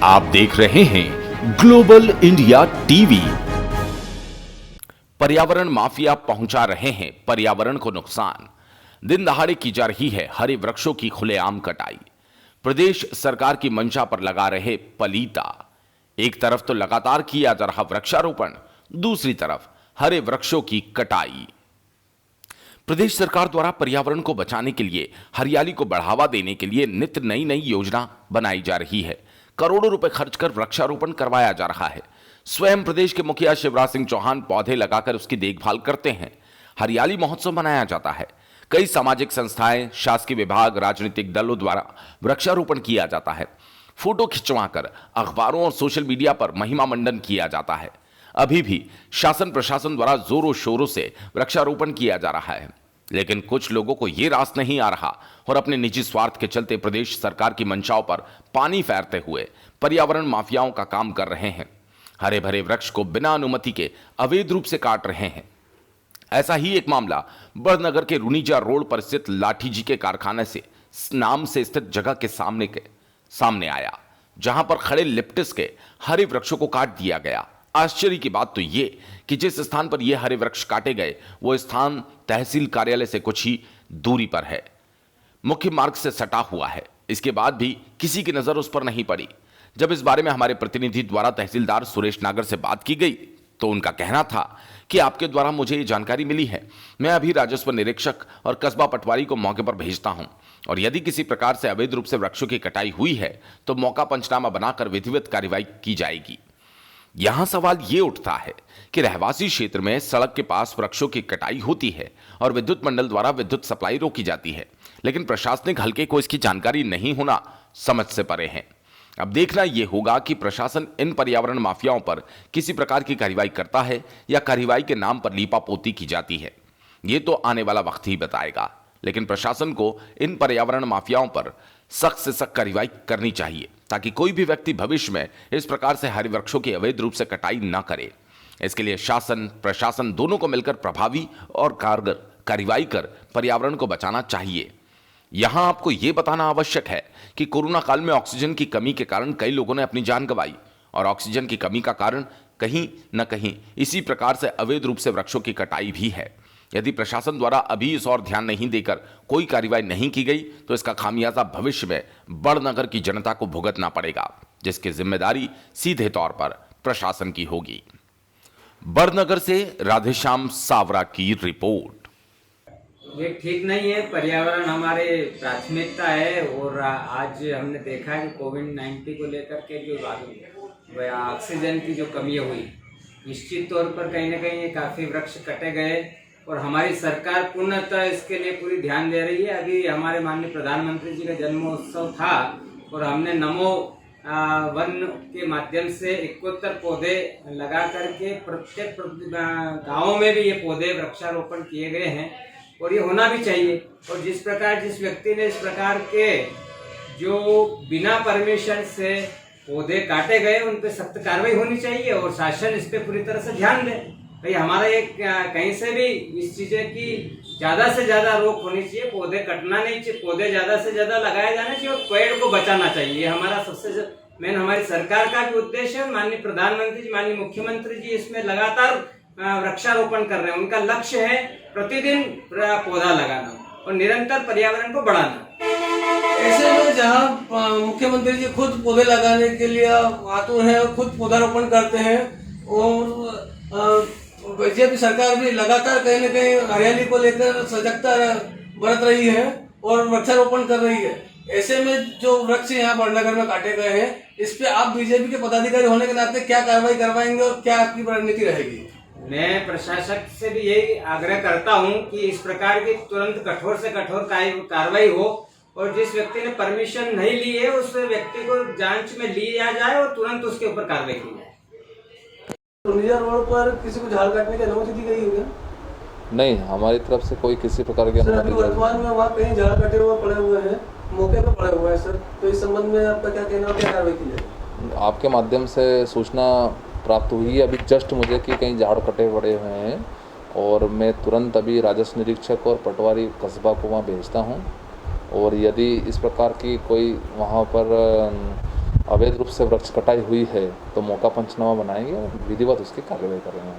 आप देख रहे हैं ग्लोबल इंडिया टीवी। पर्यावरण माफिया पहुंचा रहे हैं पर्यावरण को नुकसान। दिन दहाड़े की जा रही है हरे वृक्षों की खुलेआम कटाई। प्रदेश सरकार की मंशा पर लगा रहे पलीता। एक तरफ तो लगातार किया जा रहा वृक्षारोपण, दूसरी तरफ हरे वृक्षों की कटाई। प्रदेश सरकार द्वारा पर्यावरण को बचाने के लिए, हरियाली को बढ़ावा देने के लिए नित्य नई नई योजना बनाई जा रही है। करोड़ों रुपए खर्च कर वृक्षारोपण करवाया जा रहा है। स्वयं प्रदेश के मुखिया शिवराज सिंह चौहान पौधे लगाकर उसकी देखभाल करते हैं। हरियाली महोत्सव मनाया जाता है। कई सामाजिक संस्थाएं, शासकीय विभाग, राजनीतिक दलों द्वारा वृक्षारोपण किया जाता है। फोटो खिंचवाकर अखबारों और सोशल मीडिया पर महिमा मंडन किया जाता है। अभी भी शासन प्रशासन द्वारा जोरों शोरों से वृक्षारोपण किया जा रहा है, लेकिन कुछ लोगों को यह रास नहीं आ रहा और अपने निजी स्वार्थ के चलते प्रदेश सरकार की मंशाओं पर पानी फेरते हुए पर्यावरण माफियाओं का काम कर रहे हैं। हरे भरे वृक्ष को बिना अनुमति के अवैध रूप से काट रहे हैं। ऐसा ही एक मामला बड़नगर के रुनीजा रोड पर स्थित लाठी जी के कारखाने से नाम से स्थित जगह के सामने आया, जहां पर खड़े लिप्टिस के हरे वृक्षों को काट दिया गया। आश्चर्य की बात तो यह कि जिस स्थान पर यह हरे वृक्ष काटे गए वो स्थान तहसील कार्यालय से कुछ ही दूरी पर है, मुख्य मार्ग से सटा हुआ है। इसके बाद भी किसी की नजर उस पर नहीं पड़ी। जब इस बारे में हमारे प्रतिनिधि द्वारा तहसीलदार सुरेश नागर से बात की गई तो उनका कहना था कि आपके द्वारा मुझे ये जानकारी मिली है। मैं अभी राजस्व निरीक्षक और कस्बा पटवारी को मौके पर भेजता हूं और यदि किसी प्रकार से अवैध रूप से वृक्षों की कटाई हुई है तो मौका पंचनामा बनाकर विधिवत कार्रवाई की जाएगी। यहां सवाल यह उठता है कि रहवासी क्षेत्र में सड़क के पास वृक्षों की कटाई होती है और विद्युत मंडल द्वारा विद्युत सप्लाई रोकी जाती है, लेकिन प्रशासनिक हलके को इसकी जानकारी नहीं होना समझ से परे है। अब देखना यह होगा कि प्रशासन इन पर्यावरण माफियाओं पर किसी प्रकार की कार्रवाई करता है या कार्रवाई के नाम पर लीपापोती की जाती है। यह तो आने वाला वक्त ही बताएगा, लेकिन प्रशासन को इन पर्यावरण माफियाओं पर सख्त से सख्त कार्रवाई करनी चाहिए ताकि कोई भी व्यक्ति भविष्य में इस प्रकार से हरे वृक्षों की अवैध रूप से कटाई न करे। इसके लिए शासन प्रशासन दोनों को मिलकर प्रभावी और कारगर कार्रवाई कर पर्यावरण को बचाना चाहिए। यहां आपको यह बताना आवश्यक है कि कोरोना काल में ऑक्सीजन की कमी के कारण कई लोगों ने अपनी जान गंवाई और ऑक्सीजन की कमी का कारण कहीं न कहीं इसी प्रकार से अवैध रूप से वृक्षों की कटाई भी है। यदि प्रशासन द्वारा अभी इस और ध्यान नहीं देकर कोई कार्रवाई नहीं की गई तो इसका खामियाजा भविष्य में बड़नगर की जनता को भुगतना पड़ेगा, जिसकी जिम्मेदारी सीधे तौर पर प्रशासन की होगी। बड़नगर से राधेश्याम सावरा की रिपोर्ट। ये ठीक नहीं है। पर्यावरण हमारे प्राथमिकता है और आज हमने देखा है कि कोविड-19 को लेकर के जो ऑक्सीजन की जो कमी हुई, निश्चित तौर पर कहीं ना कहीं काफ़ी वृक्ष कटे गए और हमारी सरकार पूर्णतः इसके लिए पूरी ध्यान दे रही है। अभी हमारे माननीय प्रधानमंत्री जी का जन्मोत्सव था और हमने नमो वन के माध्यम से 71 पौधे लगा करके प्रत्येक गाँव में भी ये पौधे वृक्षारोपण किए गए हैं और ये होना भी चाहिए। और जिस व्यक्ति ने इस प्रकार के जो बिना परमिशन से पौधे काटे गए उन पर सख्त कार्रवाई होनी चाहिए और शासन इस पे पूरी तरह से ध्यान दे। भाई हमारा एक कहीं से भी इस चीजें की ज्यादा से ज्यादा रोक होनी चाहिए। पौधे कटना नहीं चाहिए, पौधे ज्यादा से ज्यादा लगाए जाने चाहिए और पेड़ को बचाना चाहिए। ये हमारा सबसे मेन हमारी सरकार का भी उद्देश्य है। माननीय प्रधानमंत्री जी, माननीय मुख्यमंत्री जी इसमें लगातार वृक्षारोपण कर रहे हैं। उनका लक्ष्य है प्रतिदिन पौधा लगाना और निरंतर पर्यावरण को बढ़ाना। ऐसे में जहाँ मुख्यमंत्री जी खुद पौधे लगाने के लिए आतुर हैं और खुद पौधारोपण करते हैं और बीजेपी सरकार भी लगातार कहीं न कहीं हरियाली को लेकर सजगता बरत रही है और वृक्षारोपण कर रही है। ऐसे में जो वृक्ष यहाँ बड़नगर में काटे गए हैं, इस पे आप बीजेपी के पदाधिकारी होने के नाते क्या कार्रवाई करवाएंगे और क्या आपकी रणनीति रहेगी? मैं प्रशासक से भी यही आग्रह करता हूं कि इस प्रकार की तुरंत कठोर से कठोर कार्रवाई हो और जिस व्यक्ति ने परमिशन नहीं ली है उस व्यक्ति को जांच में लिया जाए और तुरंत उसके ऊपर कार्रवाई की जाए। रुनिया रोड पर किसी को झाड़ काटने की अनुमति दी गई है क्या? नहीं, हमारी तरफ से कोई किसी प्रकार की अनुमति नहीं। वर्तमान में वहाँ कहीं झाड़ कटे हुए पड़े हुए हैं, मौके पर पड़े हुए हैं सर, तो इस संबंध में आपका क्या कहना है, क्या कार्रवाई की जाए? आपके माध्यम से सूचना प्राप्त हुई है अभी जस्ट मुझे कि कहीं झाड़ कटे पड़े हुए हैं और मैं तुरंत अभी राजस्व निरीक्षक और पटवारी कस्बा को वहाँ भेजता हूँ और यदि इस प्रकार की कोई वहाँ पर अवैध रूप से वृक्ष कटाई हुई है तो मौका पंचनामा बनाएंगे और विधिवत उसकी कार्रवाई करेंगे।